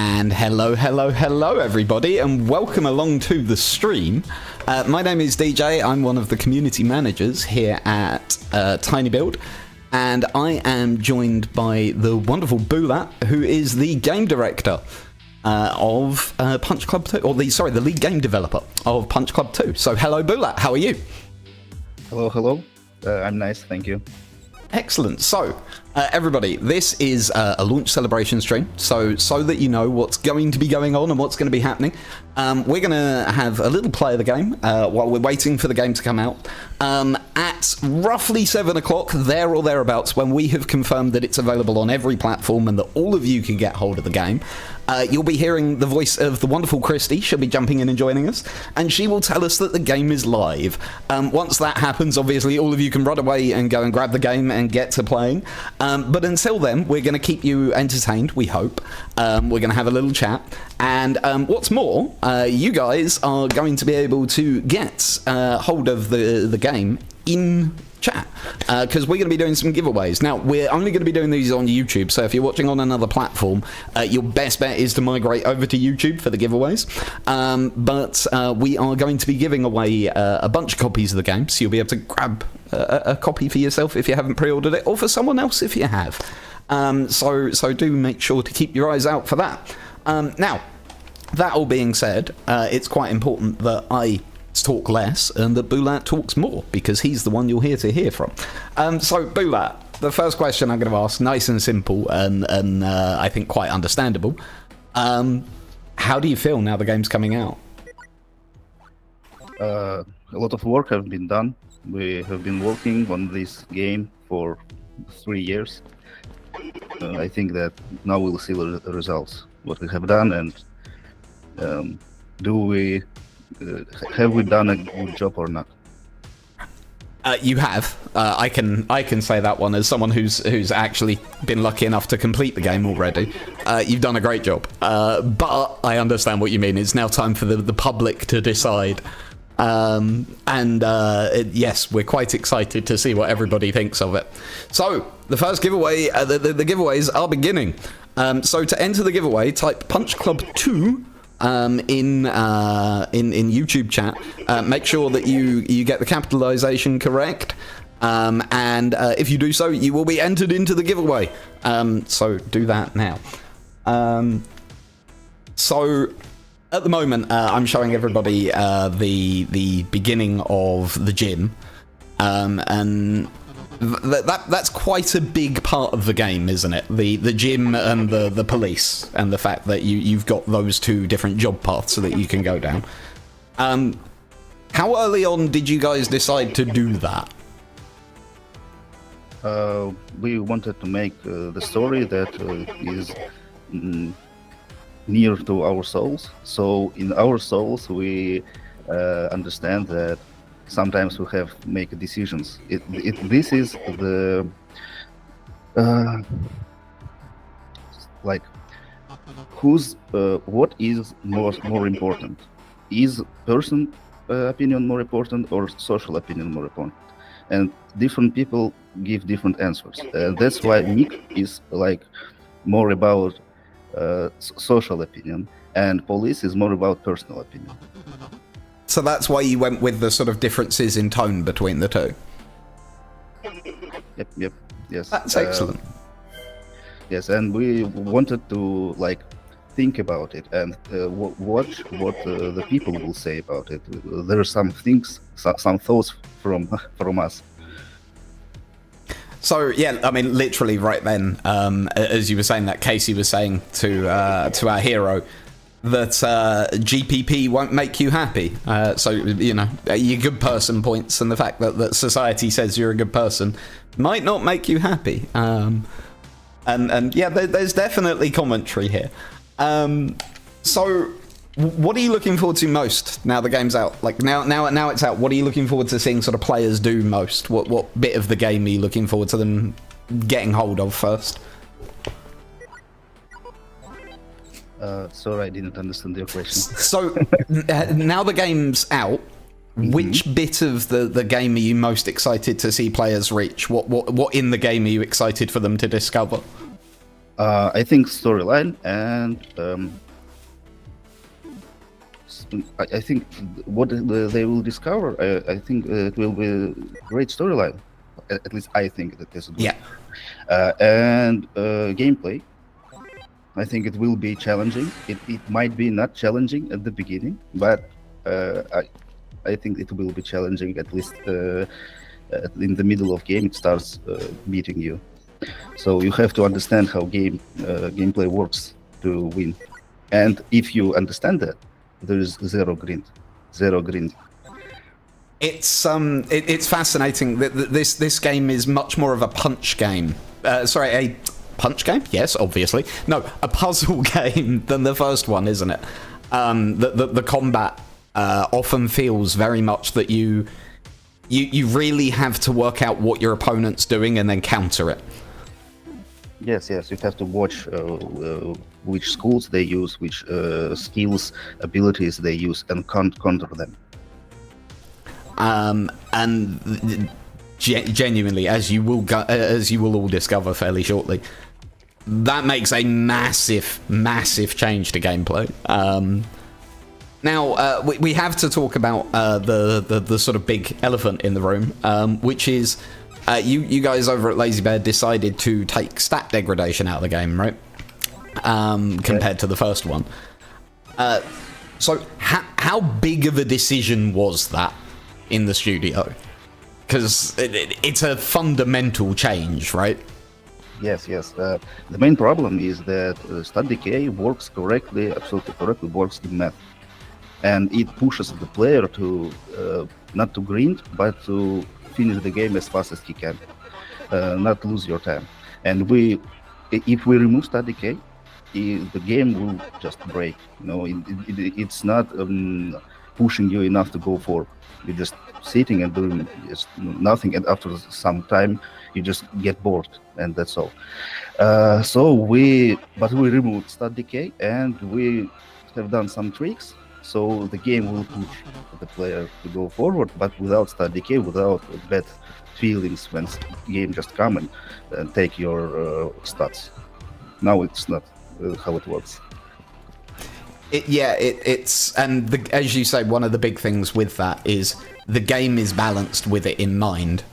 And hello everybody, and welcome along to the stream. My name is DJ, I'm one of the community managers here at Tiny Build, and I am joined by the wonderful Bulat, who is the game director of Punch Club 2, or the lead game developer of Punch Club 2. So hello Bulat, how are you? Hello. I'm nice, thank you. Excellent. So, everybody, this is a launch celebration stream, so that you know what's going to be going on and what's going to be happening. We're going to have a little play of the game while we're waiting for the game to come out. At roughly 7 o'clock, there or thereabouts, when we have confirmed that it's available on every platform and that all of you can get hold of the game, you'll be hearing the voice of the wonderful Christy. She'll be jumping in and joining us, and she will tell us that the game is live. Once that happens, obviously, all of you can run away and go and grab the game and get to playing. But until then, we're going to keep you entertained, we hope. We're going to have a little chat. And what's more, you guys are going to be able to get hold of the game in chat, because we're going to be doing some giveaways. Now, we're only going to be doing these on YouTube, so if you're watching on another platform, your best bet is to migrate over to YouTube for the giveaways. But we are going to be giving away a bunch of copies of the game, so you'll be able to grab a copy for yourself if you haven't pre-ordered it, or for someone else if you have. So do make sure to keep your eyes out for that. Now, that all being said, it's quite important that I talk less and that Bulat talks more, because he's the one you're here to hear from. So Bulat, the first question I'm going to ask, nice and simple and I think quite understandable. How do you feel now the game's coming out? A lot of work has been done. We have been working on this game for 3 years. I think that now we'll see the results, what we have done, and have we done a good job or not? You have. I can say that one as someone who's actually been lucky enough to complete the game already. You've done a great job. But I understand what you mean. It's now time for the public to decide. Yes, we're quite excited to see what everybody thinks of it. So the first giveaway, the giveaways are beginning. So to enter the giveaway, type Punch Club 2 in YouTube chat. Make sure that you get the capitalization correct, and if you do so, you will be entered into the giveaway. So do that now. So at the moment, I'm showing everybody the beginning of the gym, and that's quite a big part of the game, isn't it? The gym and the police, and the fact that you've got those two different job paths that you can go down. How early on did you guys decide to do that? We wanted to make the story that is near to our souls. So in our souls, we understand that sometimes we have to make decisions. This is the what is more important? Is person opinion more important or social opinion more important? And different people give different answers. That's why Nick is more about social opinion, and police is more about personal opinion. So that's why you went with the sort of differences in tone between the two? Yep, yes. That's excellent. Yes, and we wanted to think about it and watch what the people will say about it. There are some things, some thoughts from us. So yeah, I mean, literally right then, as you were saying that, Casey was saying to our hero that GPP won't make you happy. So, you know, your good person points, and the fact that society says you're a good person might not make you happy. And yeah, there's definitely commentary here. So what are you looking forward to most now the game's out? Now it's out, what are you looking forward to seeing sort of players do most? What bit of the game are you looking forward to them getting hold of first? Sorry, I didn't understand your question. So now the game's out, which bit of the game are you most excited to see players reach? What in the game are you excited for them to discover? I think storyline and I think what they will discover. I think it will be a great storyline. At least I think that is good. Yeah. And gameplay. I think it will be challenging. It might be not challenging at the beginning, but I think it will be challenging at least in the middle of game. It starts beating you, so you have to understand how gameplay works to win. And if you understand that, there is zero grind. It's fascinating that this game is much more of a punch game. A punch game? Yes, obviously. No, a puzzle game than the first one, isn't it? The combat often feels very much that you really have to work out what your opponent's doing and then counter it. Yes, you have to watch which schools they use, which skills, abilities they use, and counter them. And genuinely, as you will all discover fairly shortly, that makes a massive change to gameplay. Now we have to talk about the sort of big elephant in the room, which is you guys over at Lazy Bear decided to take stat degradation out of the game, right? Compared to the first one. So how big of a decision was that in the studio? Because it's a fundamental change, right? Yes. The main problem is that stat decay works correctly, absolutely correctly, works in math. And it pushes the player to not to grind, but to finish the game as fast as he can, not lose your time. And if we remove stat decay, the game will just break. It's not pushing you enough to go forward. You're just sitting and doing just nothing, and after some time you just get bored, and that's all. We removed stat decay, and we have done some tricks, so the game will push the player to go forward, but without stat decay, without bad feelings when game just come and take your stats. Now it's not how it works. It's as you say, one of the big things with that is the game is balanced with it in mind.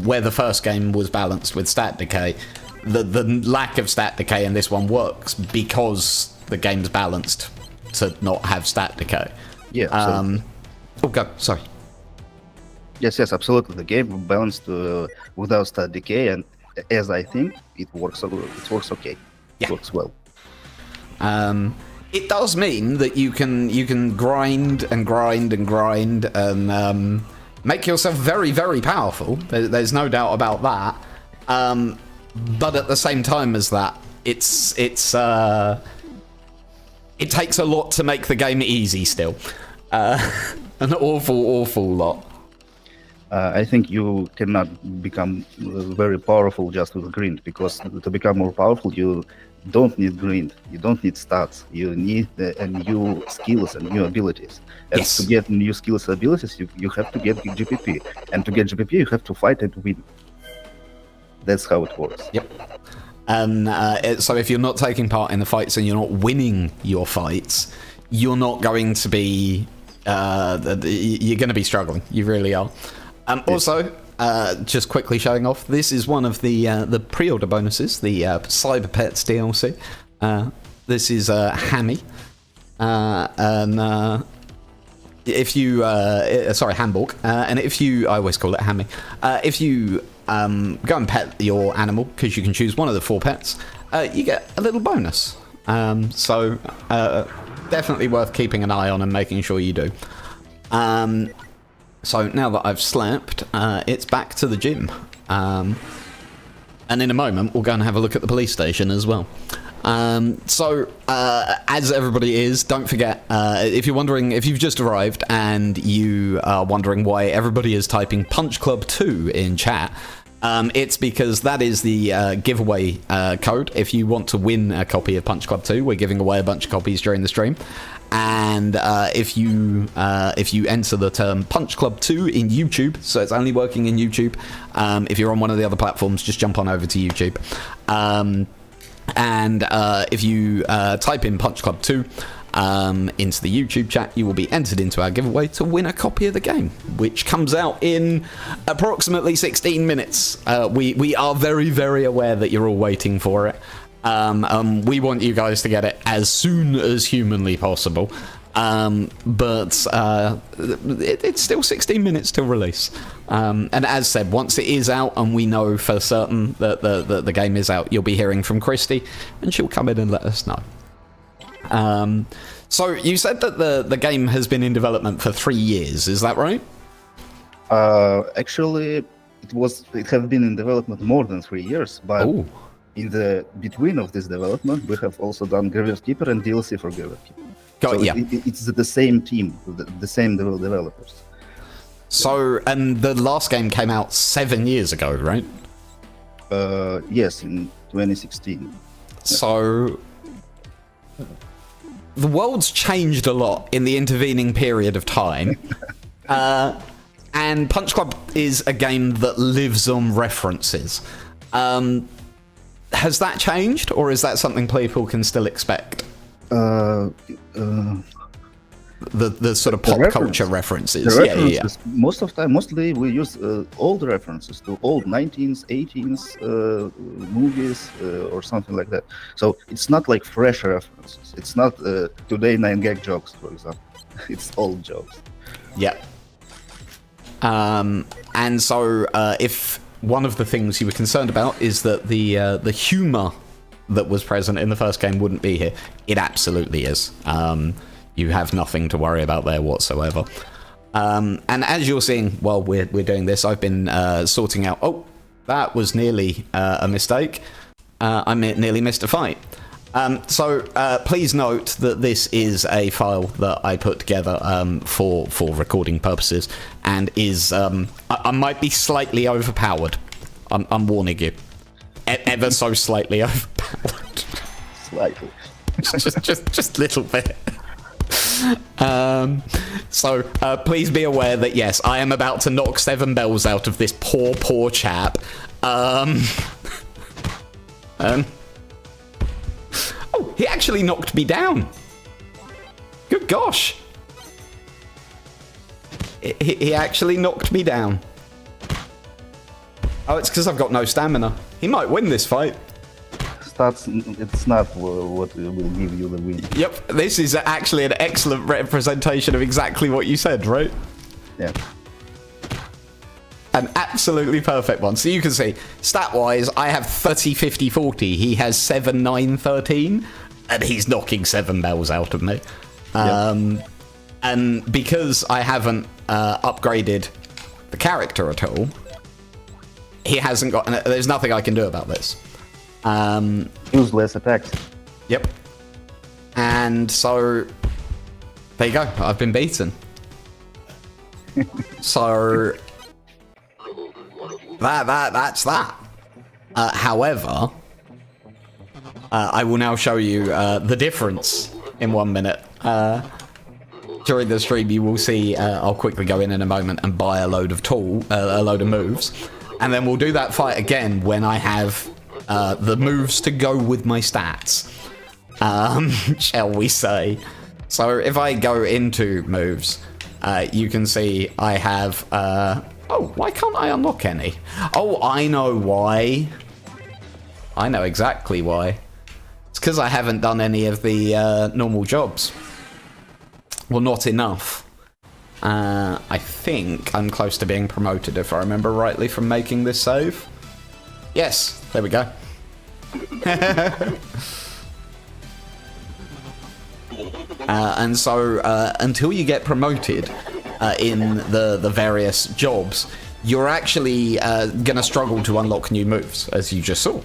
Where the first game was balanced with stat decay, the lack of stat decay in this one works because the game's balanced to not have stat decay. Yeah. Go. Sorry. Yes, absolutely. The game balanced without stat decay, and as I think it works okay. Yeah. It works well. It does mean that you can grind and make yourself very, very powerful. There's no doubt about that. But at the same time as that, it takes a lot to make the game easy still. An awful lot. I think you cannot become very powerful just with grind, because to become more powerful, you don't need grind, you don't need stats, you need new skills and new abilities. And yes. To get new skills and abilities, you have to get GPP. And to get GPP, you have to fight and win. That's how it works. Yep. And so if you're not taking part in the fights and you're not winning your fights, you're not going to be... you're going to be struggling. You really are. Also, just quickly showing off, this is one of the pre-order bonuses, the Cyber Pets DLC. This is Hammy. And if you... sorry, Hamburg. And if you... I always call it Hammy. If you go and pet your animal, because you can choose one of the 4 pets, you get a little bonus. So definitely worth keeping an eye on and making sure you do. So now that I've slept, it's back to the gym. And in a moment, we'll go and have a look at the police station as well. As everybody is, don't forget, if you've just arrived and you are wondering why everybody is typing Punch Club 2 in chat, it's because that is the giveaway code. If you want to win a copy of Punch Club 2, we're giving away a bunch of copies during the stream. And if you enter the term Punch Club 2 in YouTube, so it's only working in YouTube. If you're on one of the other platforms, just jump on over to YouTube. And if you type in Punch Club 2 into the YouTube chat, you will be entered into our giveaway to win a copy of the game, which comes out in approximately 16 minutes. We are very, very aware that you're all waiting for it. We want you guys to get it as soon as humanly possible. But it's still 16 minutes till release. And as said, once it is out and we know for certain that the game is out, you'll be hearing from Christy, and she'll come in and let us know. So you said that the game has been in development for 3 years, is that right? Actually, it have been in development more than 3 years, but in the between of this development, we have also done Graveyard Keeper and DLC for Graveyard Keeper. It's the same team, the same developers. So, and the last game came out 7 years ago, right? Yes, in 2016. So, the world's changed a lot in the intervening period of time. And Punch Club is a game that lives on references. Has that changed, or is that something people can still expect? The sort of pop culture references. References. Mostly we use old references to old 19s, 18s movies or something like that. So it's not like fresh references. It's not today 9gag jokes, for example. It's old jokes. Yeah. And so if one of the things you were concerned about is that the humor that was present in the first game wouldn't be here, it absolutely is. You have nothing to worry about there whatsoever. And as you're seeing while we're doing this, I've been sorting out... Oh, that was nearly a mistake. I nearly missed a fight. So please note that this is a file that I put together for recording purposes, and is... I might be slightly overpowered. I'm warning you. Ever so slightly overpowered. Slightly. just a little bit. So please be aware that yes, I am about to knock 7 bells out of this poor chap. Oh, he actually knocked me down. Good gosh. He actually knocked me down. Oh, it's because I've got no stamina. He might win this fight. It's not what will give you the win. Yep, this is actually an excellent representation of exactly what you said, right? Yeah. An absolutely perfect one. So you can see, stat-wise, I have 30, 50, 40. He has 7, 9, 13, and he's knocking 7 bells out of me. Yep. And because I haven't upgraded the character at all, he hasn't got... There's nothing I can do about this. Use less attacks. Yep. And so there you go. I've been beaten. So that's that. However, I will now show you the difference in 1 minute. During the stream, you will see. I'll quickly go in a moment and buy a load of moves, and then we'll do that fight again when I have the moves to go with my stats, shall we say. So if I go into moves, you can see I have... oh, why can't I unlock any? Oh, I know why. I know exactly why. It's because I haven't done any of the normal jobs. Well, not enough. I think I'm close to being promoted, if I remember rightly from making this save. Yes, there we go. And so until you get promoted in the various jobs, you're actually going to struggle to unlock new moves, as you just saw.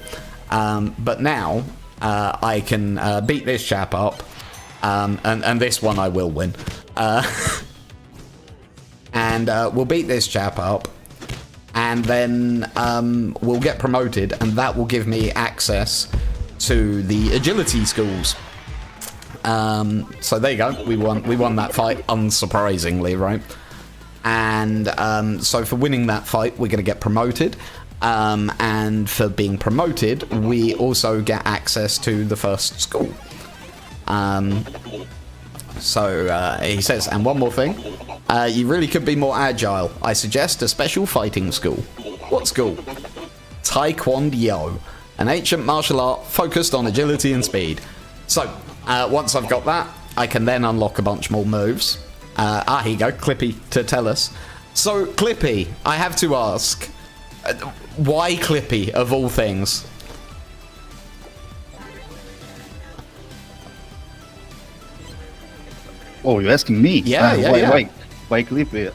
But now I can beat this chap up, and this one I will win. And we'll beat this chap up, and then we'll get promoted, and that will give me access to the agility schools. So there you go. We won that fight, unsurprisingly, right? And so for winning that fight, we're going to get promoted. And for being promoted, we also get access to the first school. So he says, and one more thing, you really could be more agile. I suggest a special fighting school. What school? Taekwondo, an ancient martial art focused on agility and speed. So, once I've got that, I can then unlock a bunch more moves. Here you go, Clippy to tell us. So, Clippy, I have to ask, why Clippy, of all things? Oh, you're asking me? Yeah. Why Clippy?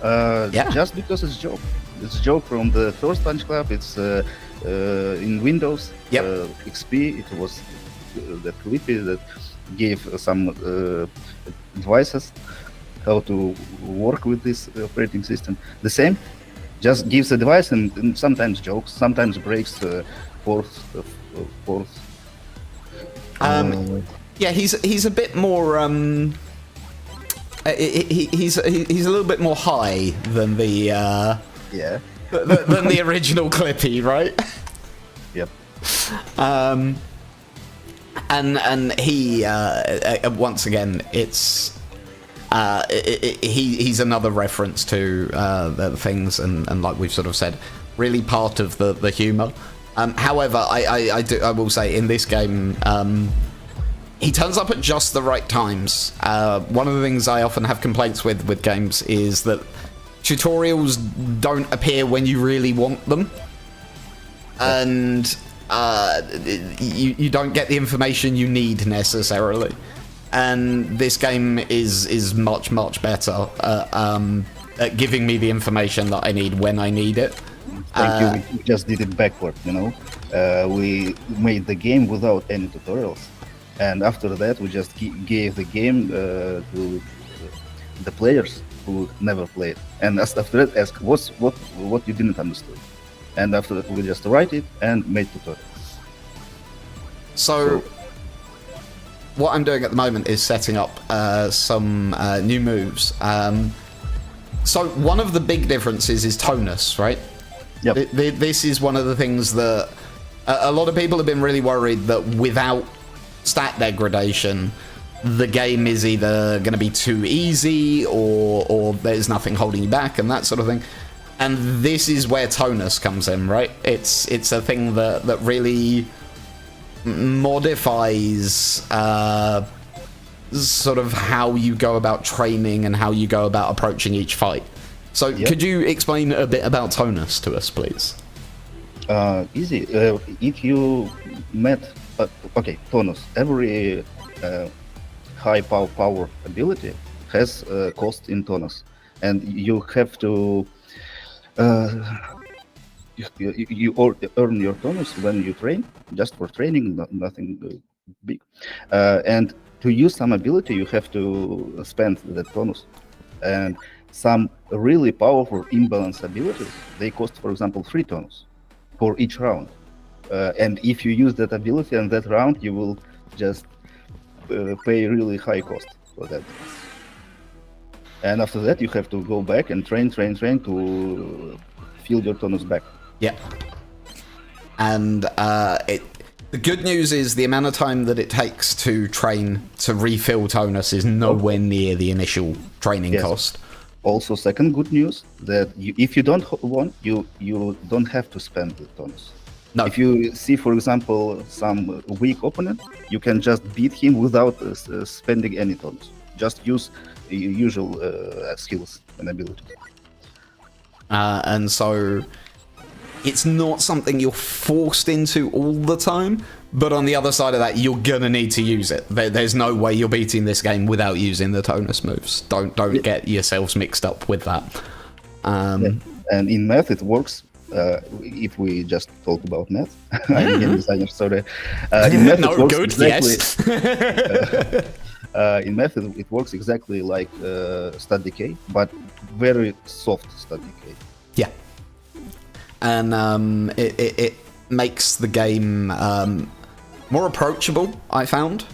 Just because it's joke. It's a joke from the first Punch Club. It's in Windows XP. It was the Clippy that gave some advices how to work with this operating system. The same, just gives advice and sometimes jokes, sometimes breaks fourth. He's a bit more. He's a little bit more high than the than the original Clippy, right? Yep. And he once again, it's he's another reference to the things, and like we've sort of said, really part of the humour. However, I will say in this game, he turns up at just the right times. One of the things I often have complaints with games is that tutorials don't appear when you really want them, and you don't get the information you need necessarily. And this game is much better at giving me the information that I need when I need it. Thank you. We just did it backward, you know. We made the game without any tutorials, and after that we just gave the game to the players who never played, and after that ask what you didn't understand, and after that we just write it and made tutorials. So what I'm doing at the moment is setting up some new moves. So one of the big differences is Tonus, right? Yep. This is one of the things that a lot of people have been really worried that without stat degradation, the game is either going to be too easy or there's nothing holding you back and that sort of thing. And this is where Tonus comes in, right? It's a thing that really modifies sort of how you go about training and how you go about approaching each fight. So could you explain a bit about Tonus to us, please? Easy. If you met Tonus, every high power ability has a cost in Tonus, and you have to you earn your Tonus when you train, just for training, nothing big. And to use some ability, you have to spend the Tonus. And some really powerful imbalance abilities, they cost, for example, 3 Tonus for each round. And if you use that ability in that round, you will just pay really high cost for that. And after that, you have to go back and train to fill your Tonus back. Yeah. And the good news is the amount of time that it takes to train to refill Tonus is nowhere near the initial training cost. Also, second good news, that if you don't want, you don't have to spend the Tonus. No. If you see, for example, some weak opponent, you can just beat him without spending any Tonus. Just use usual skills and abilities. And so it's not something you're forced into all the time, but on the other side of that, you're gonna need to use it. There's no way you're beating this game without using the Tonus moves. Don't get yourselves mixed up with that. And in math, it works. If we just talk about math, I'm a game designer, sorry. In math, it works exactly. In math, it works exactly like stat decay, but very soft stat decay. Yeah. And it makes the game more approachable, I found.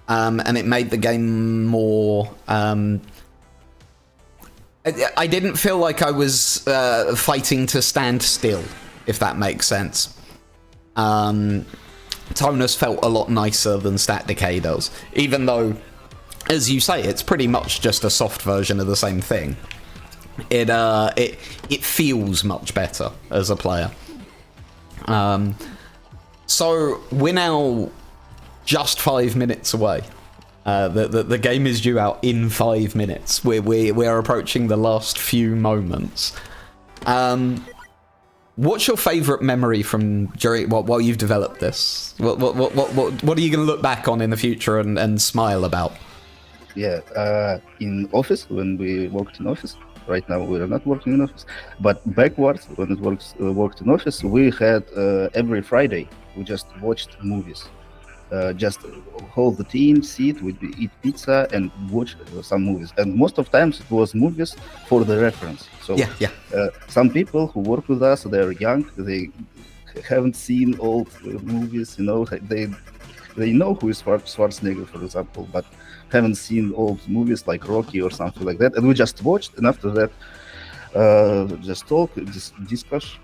And it made the game more... I didn't feel like I was fighting to stand still if that makes sense. Tonus felt a lot nicer than Stat Decay does, even though, as you say, it's pretty much just a soft version of the same thing. It feels much better as a player. So we're now just 5 minutes away. The game is due out in 5 minutes. We're approaching the last few moments. What's your favourite memory from during while you've developed this? What are you going to look back on in the future and smile about? Yeah, in office, when we worked in office. Right now we are not working in office, but backwards when it worked in office, we had every Friday we just watched movies. Just whole the team sit, we eat pizza and watch some movies. And most of times it was movies for the reference. So some people who work with us, they're young, they haven't seen old movies, you know, they know who is Schwarzenegger, for example, but haven't seen old movies like Rocky or something like that. And we just watched, and after that, just talk, discuss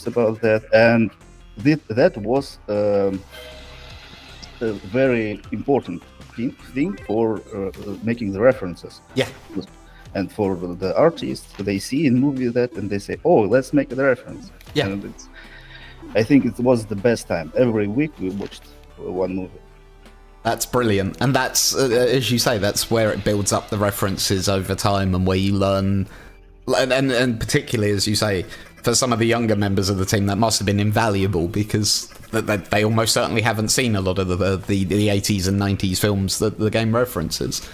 about that. And that was a very important thing for making the references. Yeah. And for the artists, they see in movie that and they say, "Oh, let's make the reference." Yeah. And I think it was the best time. Every week we watched one movie. That's brilliant, and that's as you say, that's where it builds up the references over time, and where you learn, and particularly as you say, for some of the younger members of the team, that must have been invaluable because they almost certainly haven't seen a lot of the 80s and 90s films that the game references.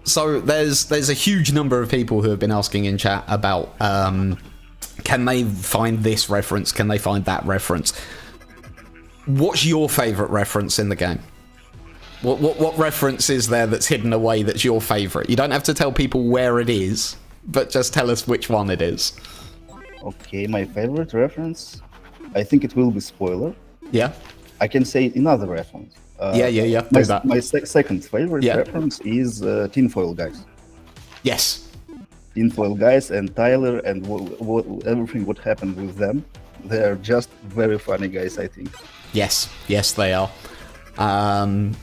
So there's a huge number of people who have been asking in chat about can they find this reference, can they find that reference. What's your favourite reference in the game? What reference is there that's hidden away that's your favourite? You don't have to tell people where it is, but just tell us which one it is. Okay, my favorite reference, I think it will be spoiler. Yeah. I can say another reference. Yeah. Do that. My second favorite reference is Tinfoil Guys. Yes. Tinfoil Guys and Tyler and everything what happened with them. They're just very funny guys, I think. Yes, they are. And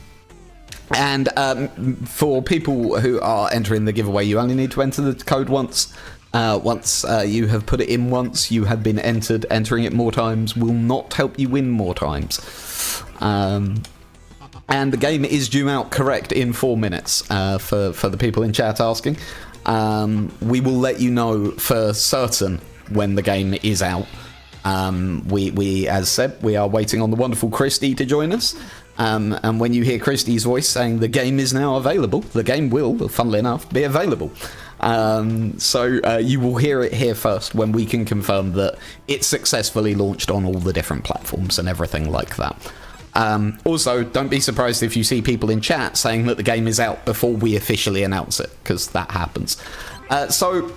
for people who are entering the giveaway, you only need to enter the code once. Once you have put it in once, you have been entered. Entering it more times will not help you win more times. And the game is due out correct in 4 minutes, for the people in chat asking. We will let you know for certain when the game is out. We, as said, we are waiting on the wonderful Christy to join us. And when you hear Christy's voice saying the game is now available, the game will, funnily enough, be available. So you will hear it here first when we can confirm that it's successfully launched on all the different platforms and everything like that. Also, don't be surprised if you see people in chat saying that the game is out before we officially announce it, because that happens. So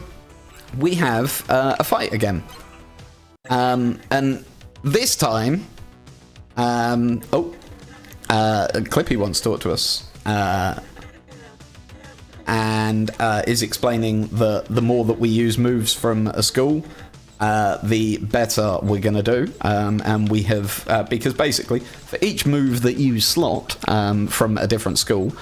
we have a fight again. And this time, Clippy wants to talk to us, and is explaining that the more that we use moves from a school, the better we're going to do. And we have, because basically, for each move that you slot from a different school,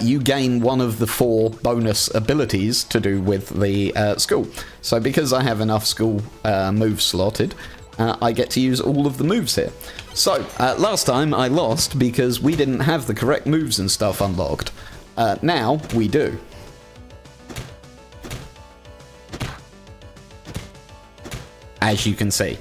you gain one of the 4 bonus abilities to do with the school. So because I have enough school moves slotted, I get to use all of the moves here. So last time I lost because we didn't have the correct moves and stuff unlocked. Now we do. As you can see.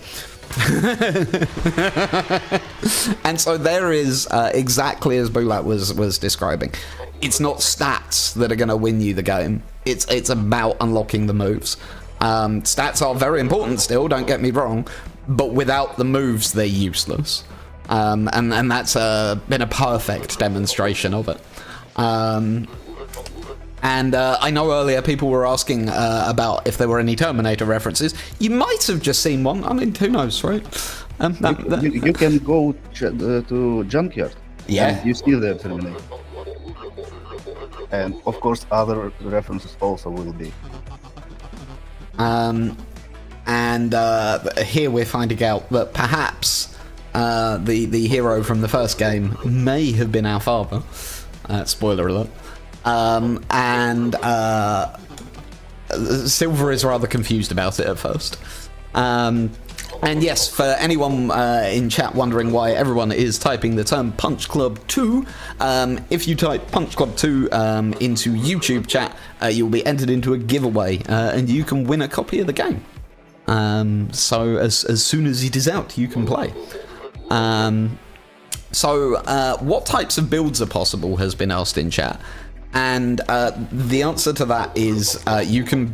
And so there is, exactly as Bulat was describing, it's not stats that are going to win you the game. It's about unlocking the moves. Stats are very important still, don't get me wrong, but without the moves, they're useless. And that's been a perfect demonstration of it. And I know earlier people were asking about if there were any Terminator references. You might have just seen one. I mean, who knows, right? You can go to Junkyard. Yeah. And you see the Terminator. And of course, other references also will be. And here we're finding out that perhaps the hero from the first game may have been our father. Spoiler alert. And Silver is rather confused about it at first. And yes, for anyone in chat wondering why everyone is typing the term Punch Club 2, if you type Punch Club 2 into YouTube chat, you'll be entered into a giveaway, and you can win a copy of the game. So as soon as it is out, you can play. What types of builds are possible has been asked in chat, and the answer to that is you can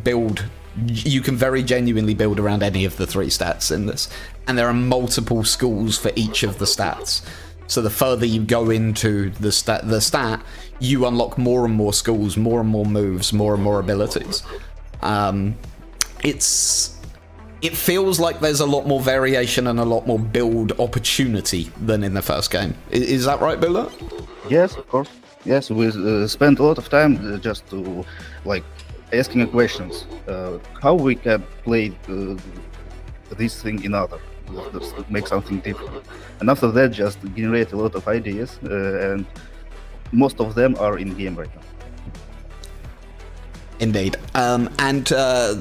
very genuinely build around any of the 3 stats in this, and there are multiple schools for each of the stats. So the further you go into the stat, you unlock more and more schools, more and more moves, more and more abilities. It feels like there's a lot more variation and a lot more build opportunity than in the first game. Is that right, Bula? Yes, of course. Yes, we spent a lot of time just to asking questions. How we can play this thing in other, make something different. And after that, just generate a lot of ideas, and most of them are in game right now. Indeed. And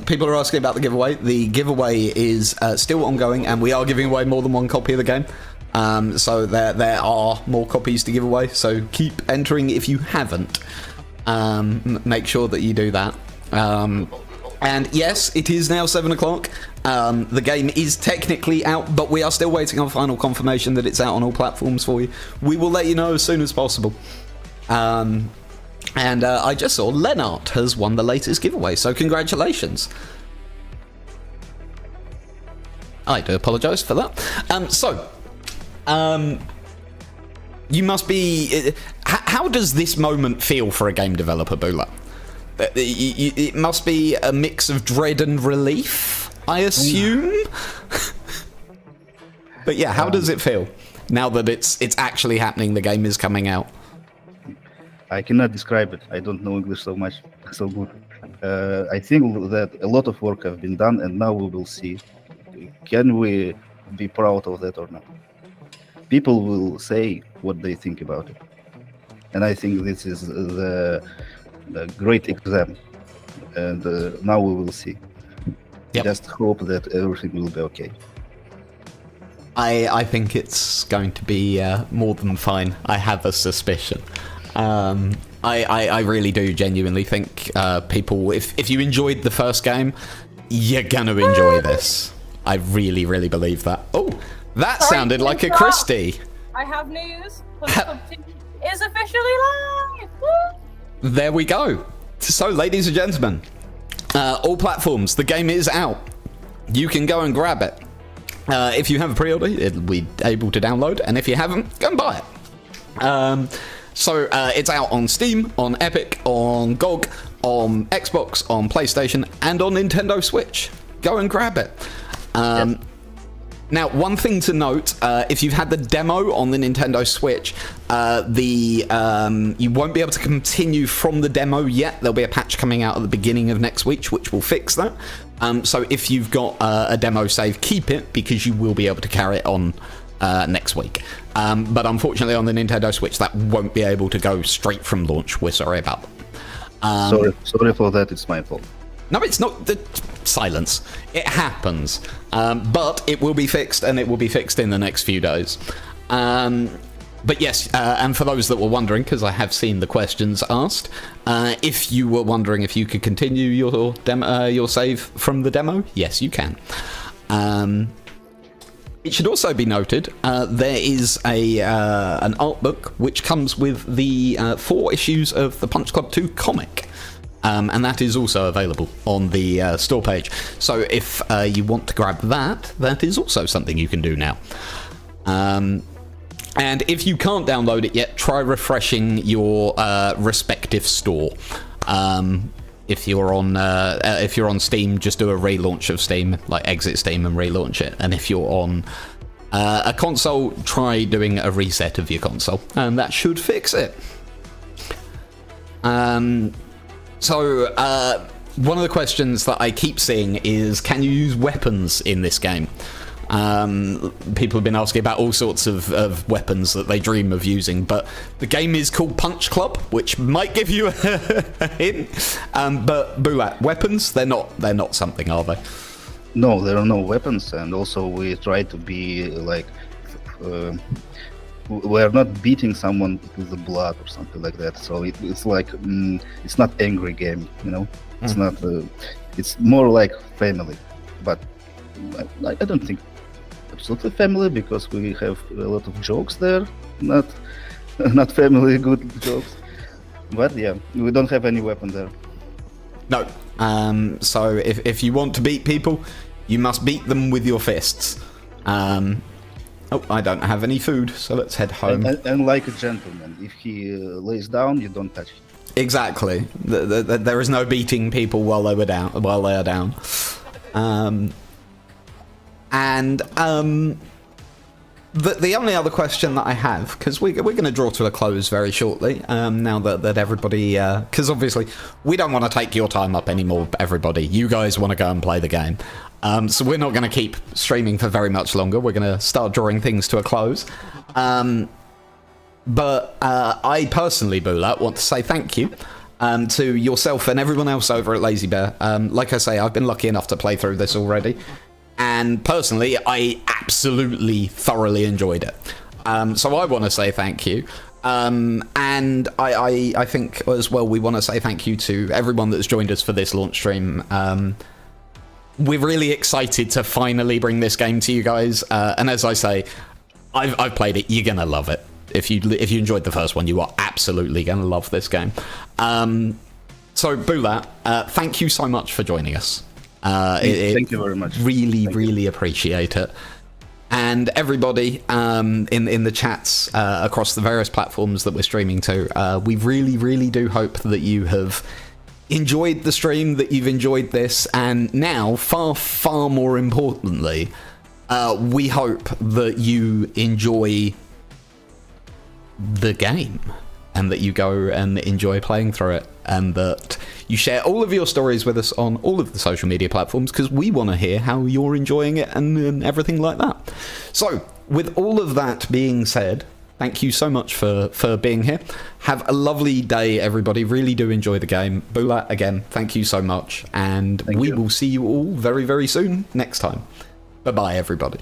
people are asking about the giveaway. The giveaway is still ongoing, and we are giving away more than one copy of the game. So there are more copies to give away, so keep entering if you haven't. Make sure that you do that. And yes, it is now 7 o'clock. The game is technically out, but we are still waiting on final confirmation that it's out on all platforms for you. We will let you know as soon as possible. And I just saw Lennart has won the latest giveaway, so congratulations. I do apologise for that. You must be... How does this moment feel for a game developer, Bula? It must be a mix of dread and relief, I assume? But yeah, how does it feel now that it's actually happening, the game is coming out? I cannot describe it. I don't know English so good. I think that a lot of work has been done, and now we will see. Can we be proud of that or not? People will say what they think about it. And I think this is the great exam. And now we will see. Yep. Just hope that everything will be okay. I think it's going to be more than fine. I have a suspicion. I really do genuinely think people, if you enjoyed the first game, you're gonna enjoy this. I really, really believe that. Oh, that sounded like a Christie. I have news. Club 2 is officially live. Woo! There we go. So, ladies and gentlemen, all platforms, the game is out. You can go and grab it. If you have a pre-order, it'll be able to download, and if you haven't, go and buy it. So it's out on Steam, on Epic, on GOG, on Xbox, on PlayStation, and on Nintendo Switch. Go and grab it. Yes. Now, one thing to note, if you've had the demo on the Nintendo Switch, you won't be able to continue from the demo yet. There'll be a patch coming out at the beginning of next week, which will fix that. So if you've got a demo save, keep it, because you will be able to carry it on next week. But unfortunately on the Nintendo Switch that won't be able to go straight from launch. We're sorry about that. Sorry for that, it's my fault. No, it's not. Silence. It happens. But it will be fixed, and it will be fixed in the next few days. But yes, and for those that were wondering, because I have seen the questions asked, if you were wondering if you could continue your save from the demo, yes you can. It should also be noted, there is an art book which comes with the 4 issues of the Punch Club 2 comic, and that is also available on the store page. So if you want to grab that, that is also something you can do now. And if you can't download it yet, try refreshing your respective store. If you're on Steam, just do a relaunch of Steam, like exit Steam and relaunch it. And if you're on a console, try doing a reset of your console, and that should fix it. So one of the questions that I keep seeing is, can you use weapons in this game? People have been asking about all sorts of weapons that they dream of using, but the game is called Punch Club, which might give you a hint. But Bulat, weapons, they're not something, are they? No, there are no weapons, and also we try to be like we are not beating someone with the blood or something like that. So it's like it's not angry game, you know. It's not. It's more like family, but I don't think absolutely family, because we have a lot of jokes there. Not family good jokes, but yeah, we don't have any weapon there. No. So if you want to beat people, you must beat them with your fists. Oh, I don't have any food, so let's head home. And like a gentleman, if he lays down, you don't touch him. Exactly. There is no beating people while they are down. The only other question that I have, because we're going to draw to a close very shortly, now that everybody, because obviously we don't want to take your time up anymore, everybody. You guys want to go and play the game. So we're not going to keep streaming for very much longer. We're going to start drawing things to a close. But I personally, Bulat, want to say thank you to yourself and everyone else over at Lazy Bear. Like I say, I've been lucky enough to play through this already. And personally, I absolutely thoroughly enjoyed it. So I want to say thank you. And I think as well, we want to say thank you to everyone that's joined us for this launch stream. We're really excited to finally bring this game to you guys. And as I say, I've played it. You're going to love it. If you enjoyed the first one, you are absolutely going to love this game. So, Bulat, thank you so much for joining us. Thank you very much. Really appreciate it. And everybody in the chats across the various platforms that we're streaming to, we really do hope that you have enjoyed the stream, that you've enjoyed this, and now, far more importantly, we hope that you enjoy the game, and that you go and enjoy playing through it, and that you share all of your stories with us on all of the social media platforms, because we want to hear how you're enjoying it and everything like that. So, with all of that being said, thank you so much for being here. Have a lovely day, everybody. Really do enjoy the game. Bulat, again, thank you so much, and we will see you all very soon next time. Bye-bye, everybody.